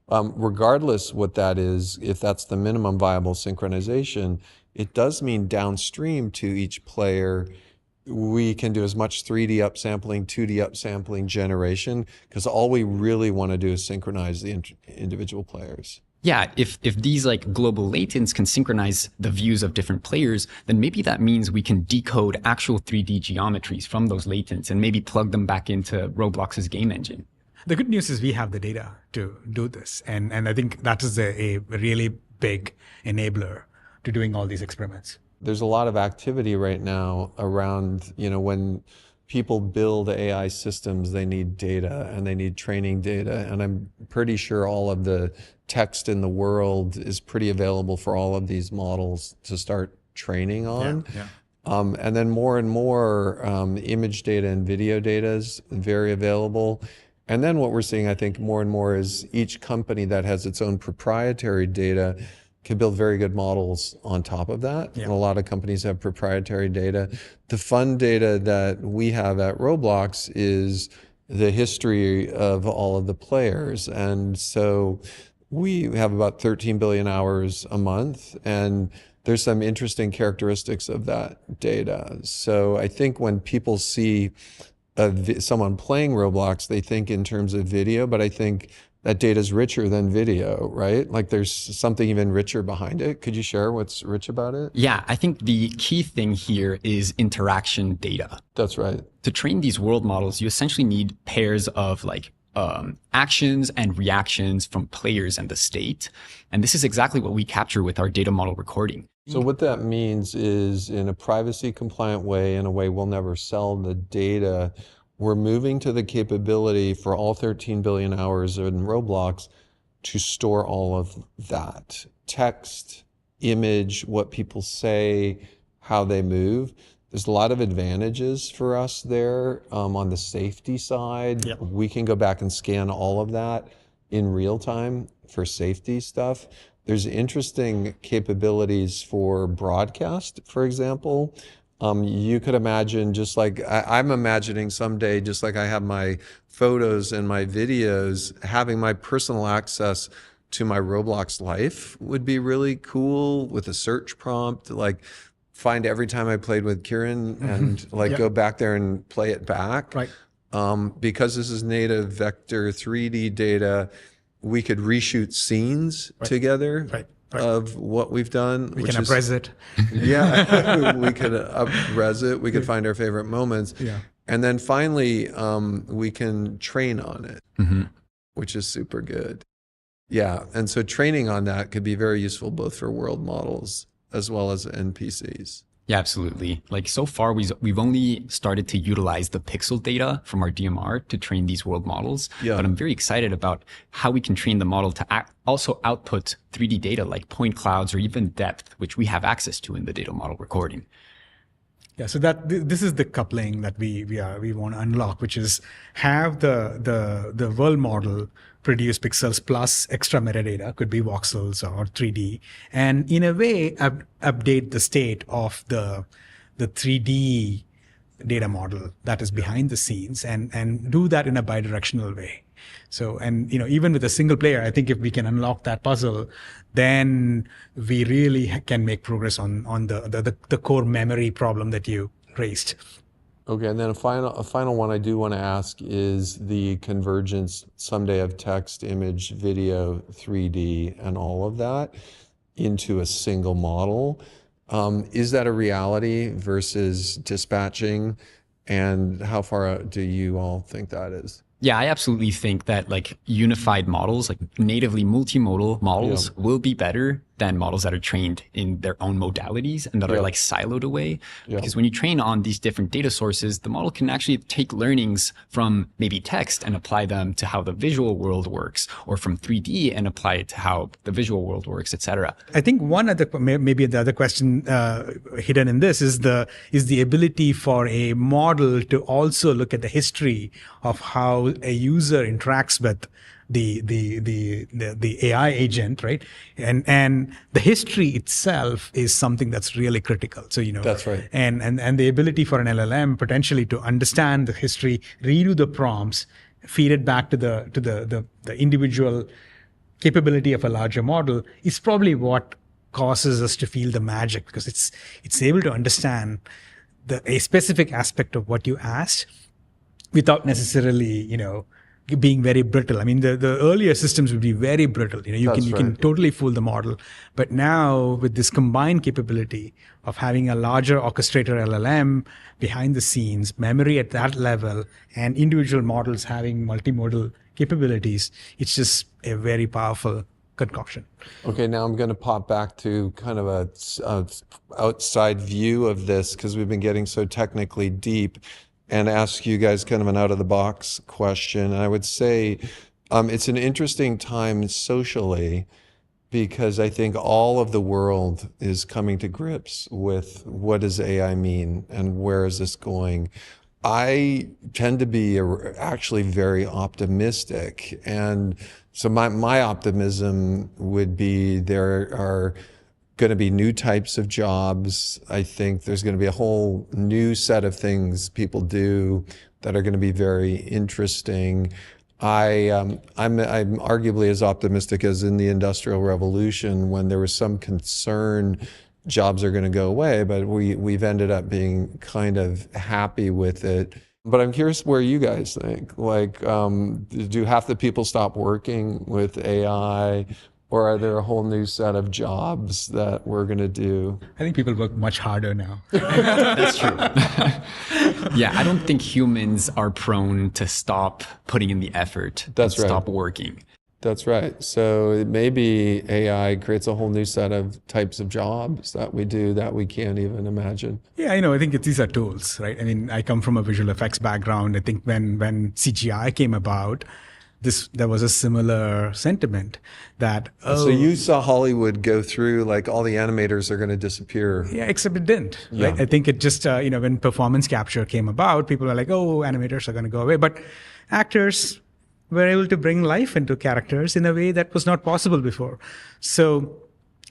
Regardless what that is, if that's the minimum viable synchronization, it does mean downstream to each player, we can do as much 3D upsampling, 2D upsampling generation, because all we really want to do is synchronize the individual players. Yeah, if these like global latents can synchronize the views of different players, then maybe that means we can decode actual 3D geometries from those latents and maybe plug them back into Roblox's game engine. The good news is we have the data to do this. And I think that is a really big enabler to doing all these experiments. There's a lot of activity right now around, when people build AI systems, they need data and they need training data. And I'm pretty sure all of the text in the world is pretty available for all of these models to start training on. Yeah. And then more and more image data and video data is very available. And then what we're seeing, I think, more and more is each company that has its own proprietary data can build very good models on top of that. Yeah. And a lot of companies have proprietary data. The fun data that we have at Roblox is the history of all of the players. And so we have about 13 billion hours a month, and there's some interesting characteristics of that data. So I think when people see someone playing Roblox, they think in terms of video, but I think that data is richer than video, right? Like there's something even richer behind it. Could you share what's rich about it? Yeah, I think the key thing here is interaction data. That's right. To train these world models, you essentially need pairs of like actions and reactions from players and the state. And this is exactly what we capture with our data model recording. So what that means is, in a privacy compliant way, in a way we'll never sell the data, we're moving to the capability for all 13 billion hours in Roblox to store all of that. Text, image, what people say, how they move. There's a lot of advantages for us there on the safety side. Yep. We can go back and scan all of that in real time for safety stuff. There's interesting capabilities for broadcast, for example. You could imagine, just like I'm imagining someday, just like I have my photos and my videos, having my personal access to my Roblox life would be really cool with a search prompt, like find every time I played with Kieran and like go back there and play it back. Right. Because this is native vector 3D data, we could reshoot scenes together. Right. Of what we've done. We can up-res it. Yeah, we could up-res it. We could find our favorite moments. Yeah. And then finally, we can train on it, which is super good. Yeah, and so training on that could be very useful both for world models as well as NPCs. Yeah, absolutely. Like so far, we've only started to utilize the pixel data from our DMR to train these world models. Yeah. But I'm very excited about how we can train the model to also output 3D data like point clouds or even depth, which we have access to in the data model recording. Yeah, so this is the coupling that we want to unlock, which is have the world model produce pixels plus extra metadata, could be voxels or 3D, and in a way update the state of the 3D data model that is behind the scenes, and do that in a bidirectional way. So, and even with a single player, I think if we can unlock that puzzle, then we really can make progress on the core memory problem that you raised. Okay, and then a final one I do want to ask is the convergence someday of text, image, video, 3D, and all of that into a single model. Is that a reality versus dispatching? And how far out do you all think that is? Yeah, I absolutely think that like unified models, like natively multimodal models will be better than models that are trained in their own modalities and that are like siloed away. Because when you train on these different data sources, the model can actually take learnings from maybe text and apply them to how the visual world works, or from 3D and apply it to how the visual world works, etc. I think one other, maybe the other question hidden in this is the ability for a model to also look at the history of how a user interacts with the AI agent, right? And the history itself is something that's really critical. So, that's right. And the ability for an LLM potentially to understand the history, redo the prompts, feed it back to the individual capability of a larger model is probably what causes us to feel the magic, because it's able to understand a specific aspect of what you asked without necessarily, being very brittle. I mean, the earlier systems would be very brittle. You can totally fool the model. But now with this combined capability of having a larger orchestrator LLM behind the scenes, memory at that level, and individual models having multimodal capabilities, it's just a very powerful concoction. Okay, now I'm going to pop back to kind of a outside view of this, because we've been getting so technically deep, and ask you guys kind of an out-of-the-box question. And I would say it's an interesting time socially, because I think all of the world is coming to grips with what does AI mean and where is this going. I tend to be actually very optimistic. And so my optimism would be there are going to be new types of jobs. I think there's going to be a whole new set of things people do that are going to be very interesting. I'm arguably as optimistic as in the Industrial Revolution, when there was some concern jobs are going to go away, but we've ended up being kind of happy with it. But I'm curious where you guys think, like, do half the people stop working with AI? Or are there a whole new set of jobs that we're going to do? I think people work much harder now. That's true. Yeah, I don't think humans are prone to stop putting in the effort and stop working. That's right. So maybe AI creates a whole new set of types of jobs that we do that we can't even imagine. Yeah, I think these are tools, right? I mean, I come from a visual effects background. I think when CGI came about, there was a similar sentiment that, so you saw Hollywood go through, like, all the animators are going to disappear. Yeah, except it didn't. Right? I think it just, when performance capture came about, people were like, oh, animators are going to go away. But actors were able to bring life into characters in a way that was not possible before. So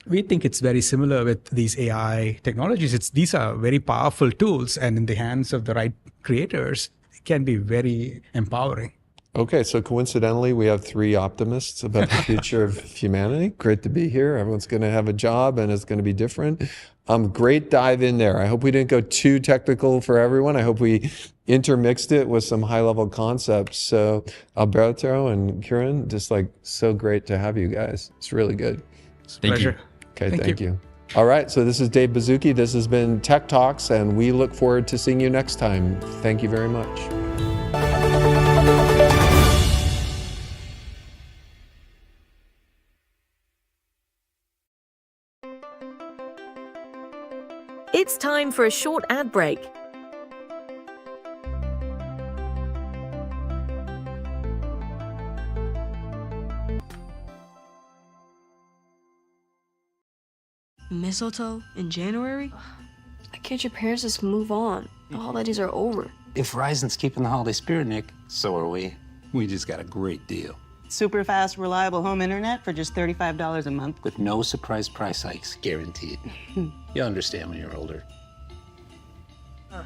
we think it's very similar with these AI technologies. These are very powerful tools, and in the hands of the right creators, it can be very empowering. Okay, so coincidentally, we have 3 optimists about the future of humanity. Great to be here. Everyone's going to have a job, and it's going to be different. Great dive in there. I hope we didn't go too technical for everyone. I hope we intermixed it with some high-level concepts. So Alberto and Kiran, just like so great to have you guys. It's really good. It's a pleasure. Okay, thank you. All right, so this is Dave Bazuki. This has been Tech Talks, and we look forward to seeing you next time. Thank you very much. It's time for a short ad break. Mistletoe in January? I can't your parents just move on? The holidays are over. If Verizon's keeping the holiday spirit, Nick, so are we. We just got a great deal. Super fast, reliable home internet for just $35 a month. With no surprise price hikes, guaranteed. You'll understand when you're older. I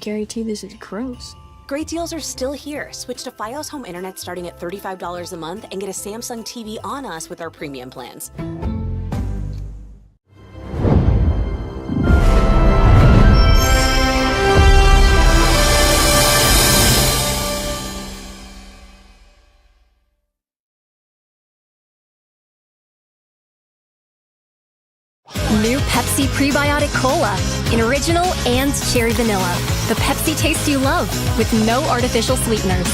guarantee this is gross. Great deals are still here. Switch to Fios Home Internet starting at $35 a month and get a Samsung TV on us with our premium plans. New Pepsi Prebiotic Cola in original and cherry vanilla. The Pepsi taste you love with no artificial sweeteners.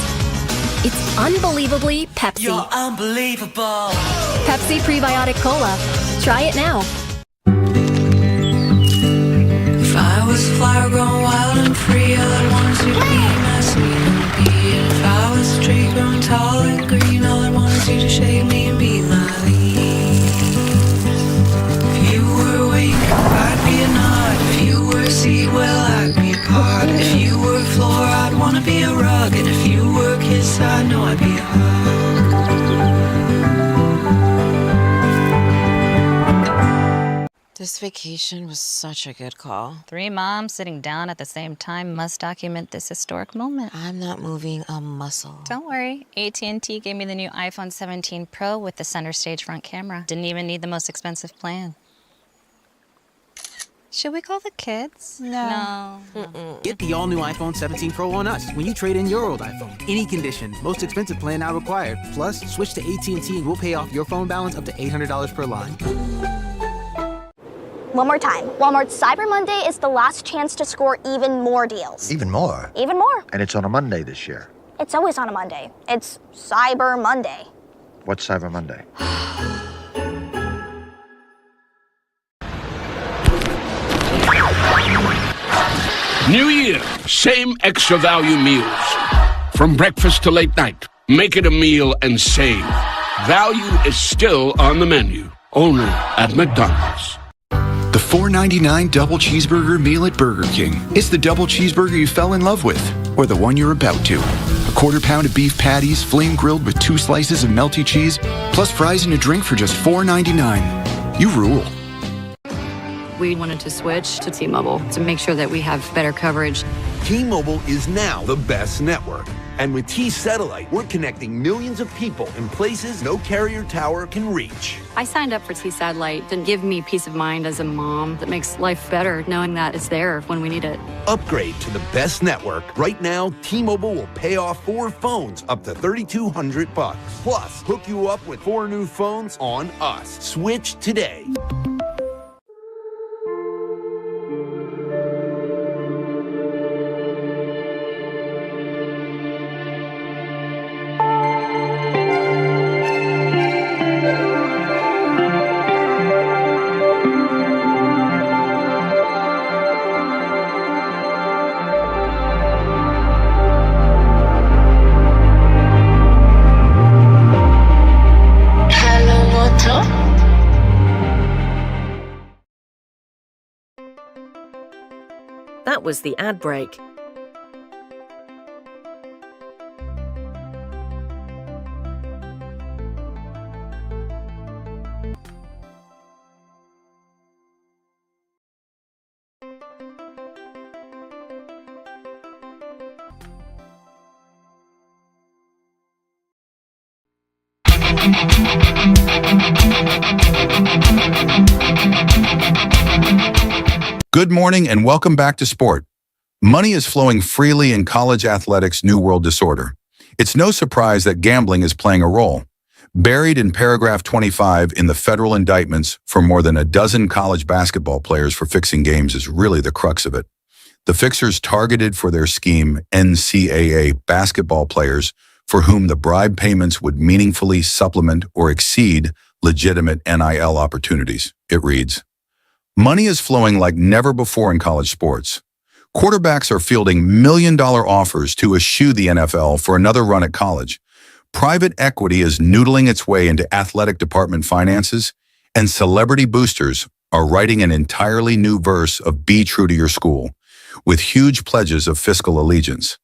It's unbelievably Pepsi. You're unbelievable. Pepsi Prebiotic Cola. Try it now. If I was a flower growing wild and free, all I wanted you to be my sweet bee. And if I was a tree growing tall and green, all I wanted you to shade me and be my leaf. If you were a wing, I'd be a knot. If you were a seed, well, I'd be a pod. If you were a floor, I'd want to be a rug. And if you were a kiss, I know I'd be a hug. This vacation was such a good call. 3 moms sitting down at the same time must document this historic moment. I'm not moving a muscle. Don't worry, AT&T gave me the new iPhone 17 Pro with the center stage front camera. Didn't even need the most expensive plan. Should we call the kids? No. Get the all-new iPhone 17 Pro on us when you trade in your old iPhone. Any condition, most expensive plan not required. Plus, switch to AT&T and we'll pay off your phone balance up to $800 per line. One more time. Walmart's Cyber Monday is the last chance to score even more deals. Even more? Even more. And it's on a Monday this year. It's always on a Monday. It's Cyber Monday. What's Cyber Monday? New Year, same extra value meals. From breakfast to late night, make it a meal and save. Value is still on the menu, only at McDonald's. The $4.99 double cheeseburger meal at Burger King. It's the double cheeseburger you fell in love with, or the one you're about to. A quarter pound of beef patties, flame grilled with 2 slices of melty cheese, plus fries and a drink for just $4.99. You rule. We wanted to switch to T-Mobile to make sure that we have better coverage. T-Mobile is now the best network. And with T-Satellite, we're connecting millions of people in places no carrier tower can reach. I signed up for T-Satellite to give me peace of mind as a mom that makes life better knowing that it's there when we need it. Upgrade to the best network. Right now, T-Mobile will pay off 4 phones up to $3,200. Plus, hook you up with 4 new phones on us. Switch today. That was the ad break. Good morning and welcome back to Sport. Money is flowing freely in college athletics' new world disorder. It's no surprise that gambling is playing a role. Buried in paragraph 25 in the federal indictments for more than a dozen college basketball players for fixing games is really the crux of it. The fixers targeted for their scheme NCAA basketball players for whom the bribe payments would meaningfully supplement or exceed legitimate NIL opportunities. It reads, "Money is flowing like never before in college sports. Quarterbacks are fielding million-dollar offers to eschew the NFL for another run at college. Private equity is noodling its way into athletic department finances, and celebrity boosters are writing an entirely new verse of Be True to Your School, with huge pledges of fiscal allegiance.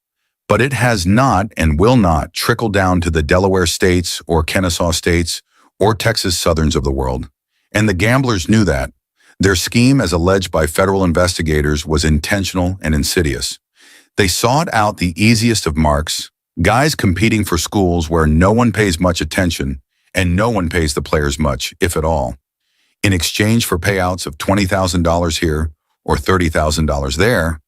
But it has not and will not trickle down to the Delaware states or Kennesaw states or Texas Southerns of the world. And the gamblers knew that. Their scheme, as alleged by federal investigators, was intentional and insidious. They sought out the easiest of marks, guys competing for schools where no one pays much attention and no one pays the players much, if at all. In exchange for payouts of $20,000 here or $30,000 there,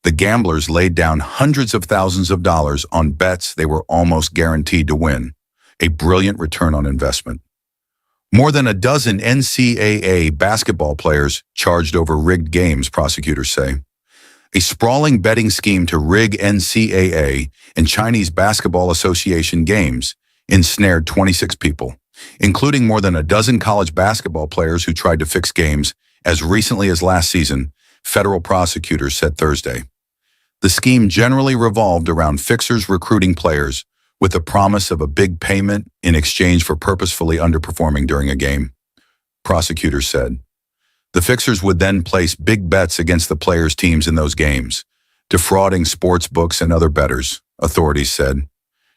the gamblers laid down hundreds of thousands of dollars on bets they were almost guaranteed to win, a brilliant return on investment. More than a dozen NCAA basketball players charged over rigged games, prosecutors say. A sprawling betting scheme to rig NCAA and Chinese Basketball Association games ensnared 26 people, including more than a dozen college basketball players who tried to fix games as recently as last season, federal prosecutors said Thursday. The scheme generally revolved around fixers recruiting players with the promise of a big payment in exchange for purposefully underperforming during a game, prosecutors said. The fixers would then place big bets against the players' teams in those games, defrauding sports books and other bettors, authorities said.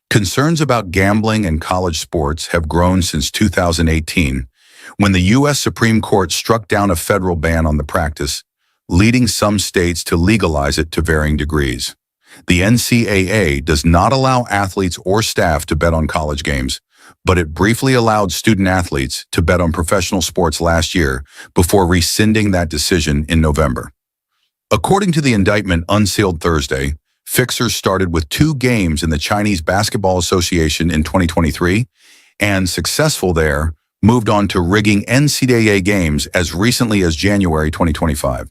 Concerns about gambling in college sports have grown since 2018, when the U.S. Supreme Court struck down a federal ban on the practice, leading some states to legalize it to varying degrees. The NCAA does not allow athletes or staff to bet on college games, but it briefly allowed student athletes to bet on professional sports last year before rescinding that decision in November. According to the indictment unsealed Thursday, fixers started with 2 games in the Chinese Basketball Association in 2023 and, successful there, moved on to rigging NCAA games as recently as January 2025.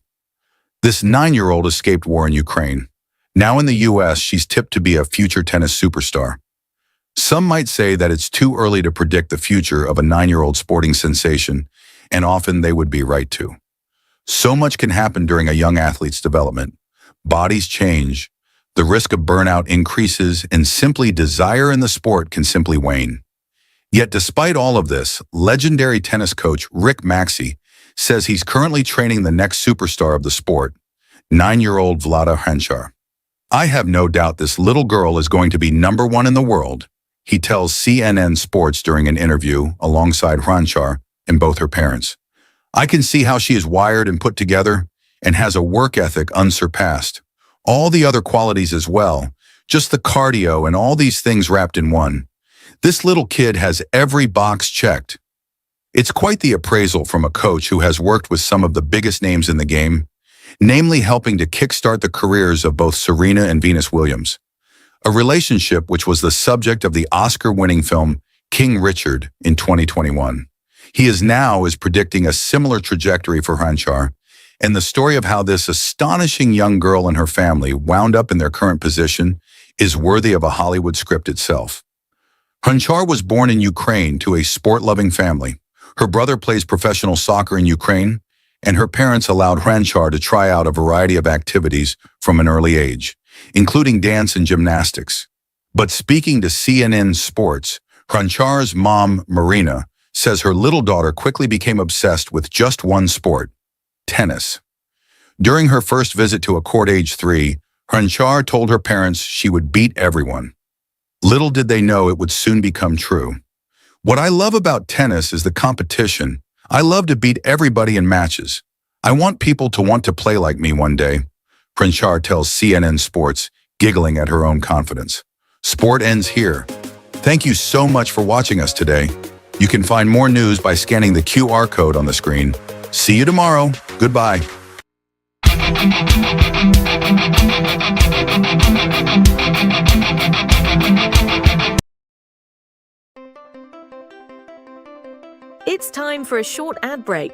This 9-year-old escaped war in Ukraine. Now in the U.S., she's tipped to be a future tennis superstar. Some might say that it's too early to predict the future of a 9-year-old sporting sensation, and often they would be right to. So much can happen during a young athlete's development. Bodies change, the risk of burnout increases, and simply desire in the sport can simply wane. Yet despite all of this, legendary tennis coach Rick Maxey says he's currently training the next superstar of the sport, 9-year-old Vlada Hrančar. I have no doubt this little girl is going to be #1 in the world, he tells CNN Sports during an interview alongside Hrančar and both her parents. I can see how she is wired and put together and has a work ethic unsurpassed. All the other qualities as well, just the cardio and all these things wrapped in one. This little kid has every box checked. It's quite the appraisal from a coach who has worked with some of the biggest names in the game, namely helping to kickstart the careers of both Serena and Venus Williams, a relationship which was the subject of the Oscar-winning film King Richard in 2021. He is predicting a similar trajectory for Hrančar, and the story of how this astonishing young girl and her family wound up in their current position is worthy of a Hollywood script itself. Hrančar was born in Ukraine to a sport-loving family. Her brother plays professional soccer in Ukraine, and her parents allowed Hrančar to try out a variety of activities from an early age, including dance and gymnastics. But speaking to CNN Sports, Hrančar's mom, Marina, says her little daughter quickly became obsessed with just one sport, tennis. During her first visit to a court age 3, Hrančar told her parents she would beat everyone. Little did they know it would soon become true. What I love about tennis is the competition. I love to beat everybody in matches. I want people to want to play like me one day, Hrančar tells CNN Sports, giggling at her own confidence. Sport ends here. Thank you so much for watching us today. You can find more news by scanning the QR code on the screen. See you tomorrow. Goodbye. It's time for a short ad break.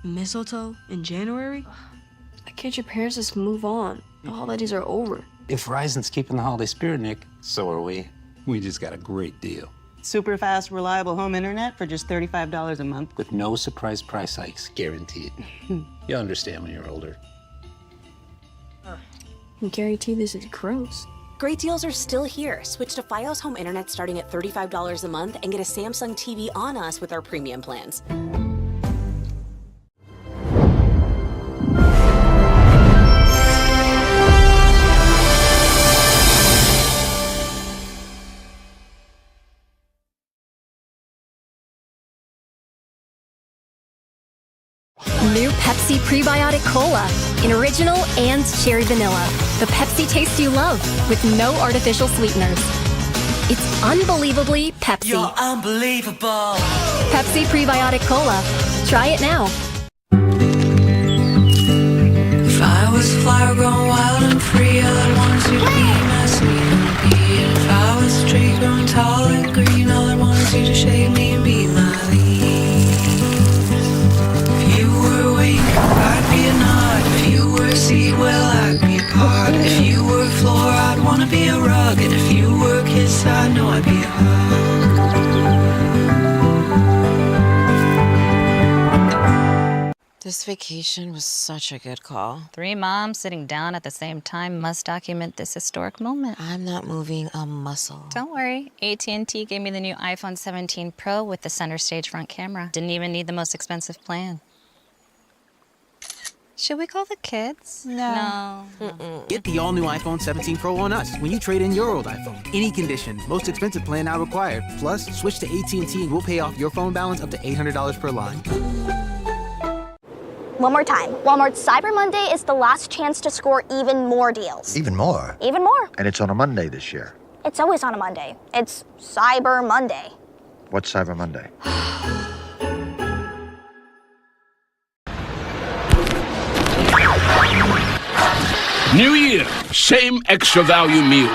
Mistletoe in January? I can't your parents just move on? The holidays are over. If Verizon's keeping the holiday spirit, Nick, so are we. We just got a great deal. Super fast, reliable home internet for just $35 a month. With no surprise price hikes, guaranteed. You'll understand when you're older. I guarantee this is gross. Great deals are still here. Switch to Fios Home Internet starting at $35 a month and get a Samsung TV on us with our premium plans. New Pepsi Prebiotic Cola in original and cherry vanilla. The Pepsi taste you love with no artificial sweeteners. It's unbelievably Pepsi. You're unbelievable. Pepsi Prebiotic Cola. Try it now. If I was a flower growing wild and free, all I wanted you to be my sweet honey. And if I was a tree growing tall and green, all I wanted you to shade me and be my leaf. If you were weak, I'd seat, well, I'd be a part. If you were a floor, I'd wanna be a rug. And if you were a kiss, I know I'd be a hug. This vacation was such a good call. 3 moms sitting down at the same time must document this historic moment. I'm not moving a muscle. Don't worry, AT&T gave me the new iPhone 17 Pro with the center stage front camera. Didn't even need the most expensive plan. Should we call the kids? No. Get the all-new iPhone 17 Pro on us when you trade in your old iPhone. Any condition, most expensive plan not required. Plus, switch to AT&T and we'll pay off your phone balance up to $800 per line. One more time. Walmart's Cyber Monday is the last chance to score even more deals. Even more? Even more. And it's on a Monday this year. It's always on a Monday. It's Cyber Monday. What's Cyber Monday? New Year, same extra value meals.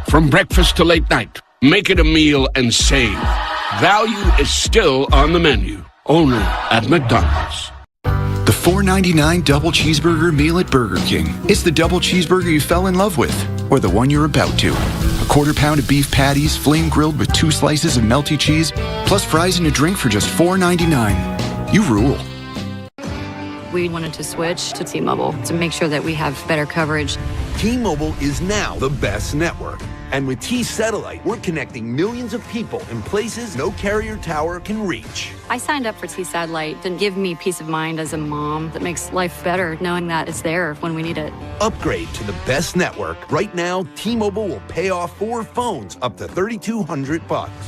From breakfast to late night, make it a meal and save. Value is still on the menu, only at McDonald's. The $4.99 double cheeseburger meal at Burger King. It's the double cheeseburger you fell in love with, or the one you're about to. A quarter pound of beef patties, flame grilled with 2 slices of melty cheese, plus fries and a drink for just $4.99. You rule. We wanted to switch to T-Mobile to make sure that we have better coverage. T-Mobile is now the best network. And with T-Satellite, we're connecting millions of people in places no carrier tower can reach. I signed up for T-Satellite to give me peace of mind as a mom that makes life better knowing that it's there when we need it. Upgrade to the best network. Right now, T-Mobile will pay off 4 phones up to $3,200.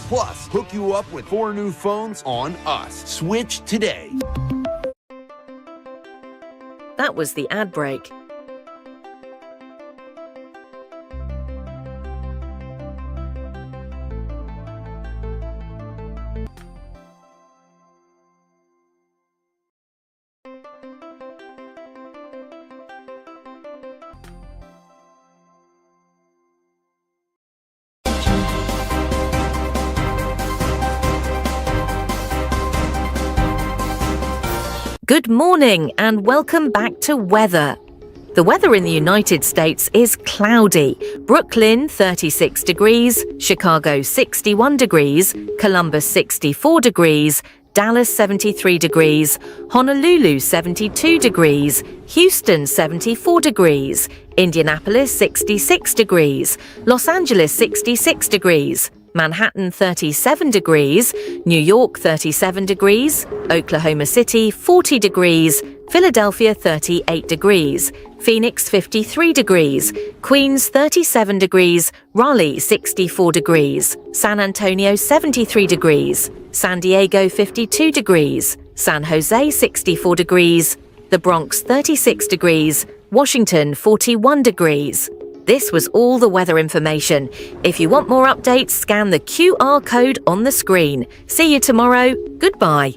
Plus, hook you up with 4 new phones on us. Switch today. That was the ad break. Good morning and welcome back to weather. The weather in the United States is cloudy. Brooklyn 36 degrees, Chicago 61 degrees, Columbus 64 degrees, Dallas 73 degrees, Honolulu 72 degrees, Houston 74 degrees, Indianapolis 66 degrees, Los Angeles 66 degrees, Manhattan 37 degrees, New York 37 degrees, Oklahoma City 40 degrees, Philadelphia 38 degrees, Phoenix 53 degrees, Queens 37 degrees, Raleigh 64 degrees, San Antonio 73 degrees, San Diego 52 degrees, San Jose 64 degrees, the Bronx 36 degrees, Washington 41 degrees. This was all the weather information. If you want more updates, scan the QR code on the screen. See you tomorrow. Goodbye.